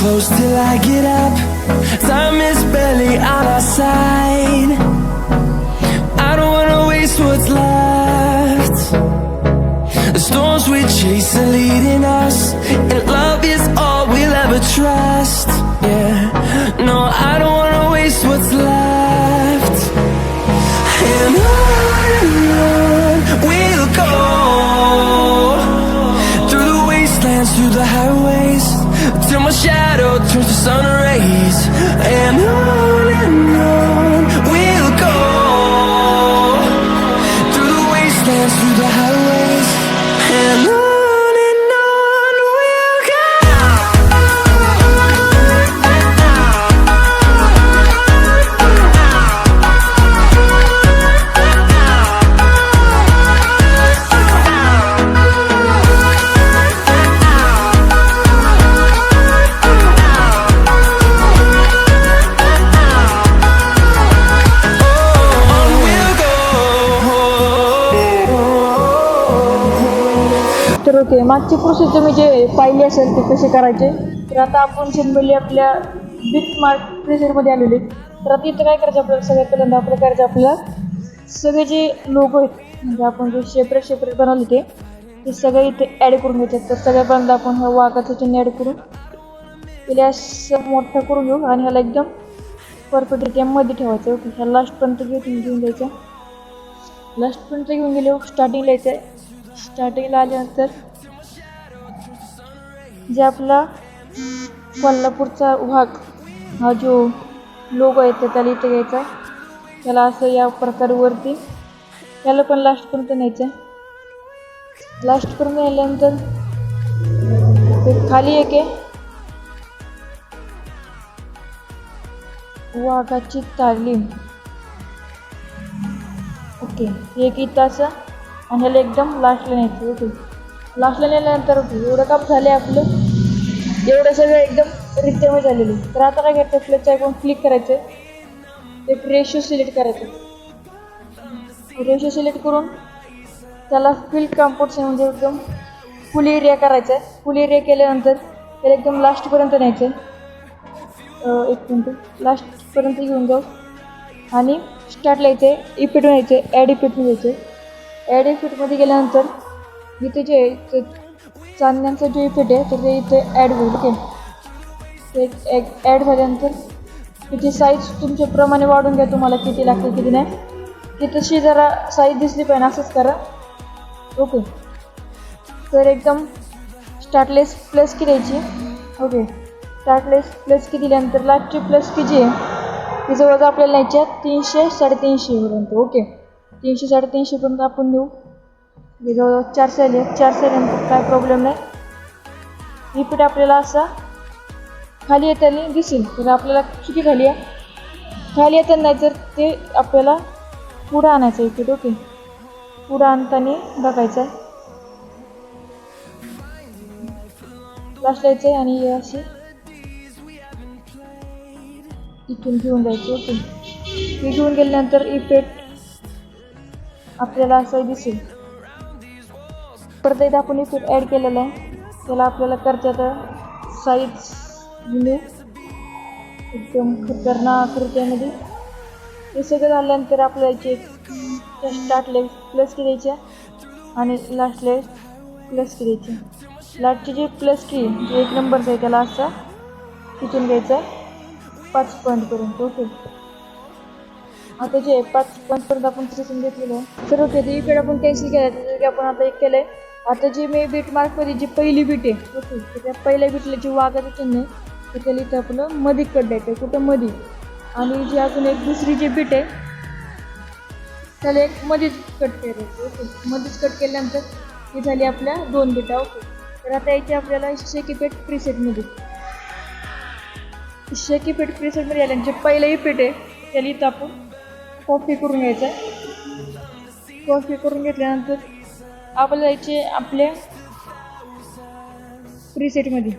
close till I get up. Time is barely on our side. I don't wanna waste what's left. The storms we chase are leading us, and love is all we'll ever trust. Yeah, no, I don't wanna waste what's left. And on we'll go, through the wastelands, through the highways, till my shadow turns to sun rays. And on we'll go, through the wastelands, through the highways, and on we'll go. तर okay, मागची process तुम्ही जे पाहिली असेल ते कसे करायचे. तर आता आपण सिम्पली आपल्या बिट मार्क प्रेसरमध्ये आलेले. तर आता इथं काय करायचं आपल्याला, सगळ्यात पहिल्यांदा आपलं करायचं, आपल्याला सगळे जे लोगो आहेत म्हणजे आपण जे सेपरेट बनवले ते सगळे इथे ॲड करून घ्यायचे. तर सगळ्यात पहिल्यांदा आपण ह्या वाघाचं चिन्ह ॲड करून त्याला असं मोठं करून घेऊ आणि ह्याला एकदम परफेक्टरित्या मध्ये ठेवायचं. ओके, ह्या लास्टपर्यंत घेऊन जायचं. लास्टपर्यंत घेऊन गेलो, स्टार्टिंगला यायचं आहे. स्टार्टिंगला आल्यानंतर जे आपला कोल्हापूरचा वाघ हा जो लोगो आहे तर त्याला इथे घ्यायचा आहे. त्याला असं या प्रकारे वरती त्याला पण लास्टपर्यंत न्यायचं आहे. लास्टपर्यंत नेल्यानंतर ते खाली एक आहे वाघाची तालीम. ओके, एक इथं असं आणि ह्याला एकदम लास्टला न्यायचं. ओके, लास्टला नेल्यानंतर ओके, एवढं काम झालं आपलं, एवढं सगळं एकदम रित्यामध्ये झालेलं. तर आता काय करायचं, फ्लेच आयकॉन क्लिक करायचं, एक रेशो सिलेक्ट करायचं. रेशो सिलेक्ट करून त्याला फिल कम्पोजिशन म्हणजे एकदम फुल एरिया करायचा आहे. फुल एरिया केल्यानंतर त्याला एकदम लास्टपर्यंत न्यायचं आहे. एक मिनटं, लास्टपर्यंत घेऊन जाऊ आणि स्टार्टला यायचं आहे. इफेक्ट यायचं आहे, ॲड इफेक्टमध्ये यायचं आहे. ॲड इफेक्टमध्ये गेल्यानंतर इथे जे चांदण्यांचा जो इफेक्ट आहे तर ते इथे ॲड होईल. ओके, ते एक ॲड झाल्यानंतर इथे साईज तुमच्याप्रमाणे वाढून घ्या, तुम्हाला किती लागते किती नाही. की तशी जरा साईज दिसली पाहिजे, असंच करा. ओके, तर एकदम स्टार्टलेस प्लस की द्यायची. ओके, स्टार्टलेस प्लस की दिल्यानंतर लास्टची प्लस की जी आहे ती जवळजवळ आपल्याला न्यायची आहे 300 350 पर्यंत. ओके, 300 350 पर्यंत आपण नेऊ. जवळजवळ 400 आले. 400 आल्यानंतर काय प्रॉब्लेम नाही. रिपीट आपल्याला असा खाली येताना दिसेल. तर आपल्याला किती खाली आहे, खाली येताना नाही तर ते आपल्याला पुढं आणायचं इफेक्ट. ओके, पुढं आणताना बघायचं आहे, लास्टला यायचं आहे आणि अशी इथून घेऊन जायचं. ओके, हे घेऊन गेल्यानंतर इफेक्ट आपल्याला असं दिसेल. परत एकदा आपण इफेक्ट ॲड केलेला आहे, त्याला आपल्याला करता साईज घेऊ एकदम खतरनाक रित्यामध्ये. हे सगळं झाल्यानंतर आपल्याला याचे स्टार्टला प्लस की द्यायच्या आणि लास्टला प्लस की द्यायची. लास्टची जी प्लस की जे 1 नंबरचं आहे त्याला असं तिथून घ्यायचं 5 पॉईंटपर्यंत. ओके, आता जे 5 पॉईंटपर्यंत आपण तिथून घेतलेलं आहे. तर ओके, ते इकडे आपण कॅन्सल केलं आहे, त्याच्यासाठी आपण आता एक केलं आहे. आता जी मी बीट मार्कमध्ये जी पहिली बीट आहे ओके, तर त्या पहिल्या बीटला जी वाघाचं चिन्ह आहे तर त्याला इथं आपलं मध्ये कट द्यायचं आहे, कुठं मध्ये. आणि जी अजून एक दुसरी जी बीट आहे त्याला एक मध्येच कट करायचं. ओके, मध्येच कट केल्यानंतर ही झाली आपल्या 2 बीटा. ओके, तर आता याची आपल्याला शेक इफेक्ट प्रीसेटमध्ये आल्यानंतर जे पहिलं इफेक्ट आहे त्याला इथं आपण कॉपी करून घ्यायचं आहे. कॉपी करून घेतल्यानंतर आपल्याला यायचे आपल्या प्रीसेटमध्ये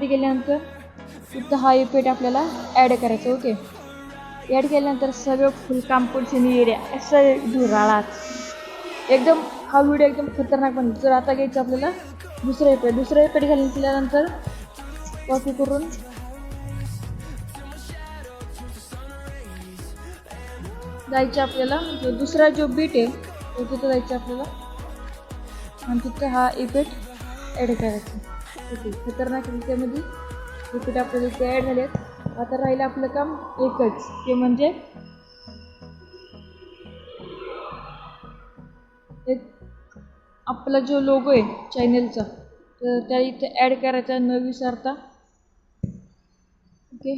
गेल्यानंतर इथं हा इफेक्ट आपल्याला ॲड करायचा. ओके, ॲड केल्यानंतर सगळं फुल कॉम्पोजिशन एरिया असं धुराळात एकदम हा व्हिडिओ एकदम खतरनाक बनतो. तर आता घ्यायचं आपल्याला दुसरा इफेक्ट घालून केल्यानंतर कॉपी करून जायचं आपल्याला, जो दुसरा जो बीट आहे तो तिथं जायचं आपल्याला आणि तिथं हा इफेक्ट ॲड करायचा. ओके, खतरनाक रित्यामध्ये इफेक्ट आपल्याला इथे ॲड झालेत. आता राहिलं आपलं काम एकच, ते म्हणजे एक आपला जो लोगो आहे चॅनलचा, तर त्या इथे ॲड करायचा न विसरता. ओके,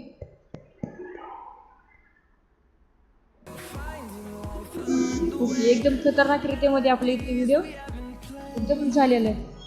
ओके, एकदम खतरनाक रीतीमध्ये आपले इथे व्हिडिओ एकदम झालेला आहे.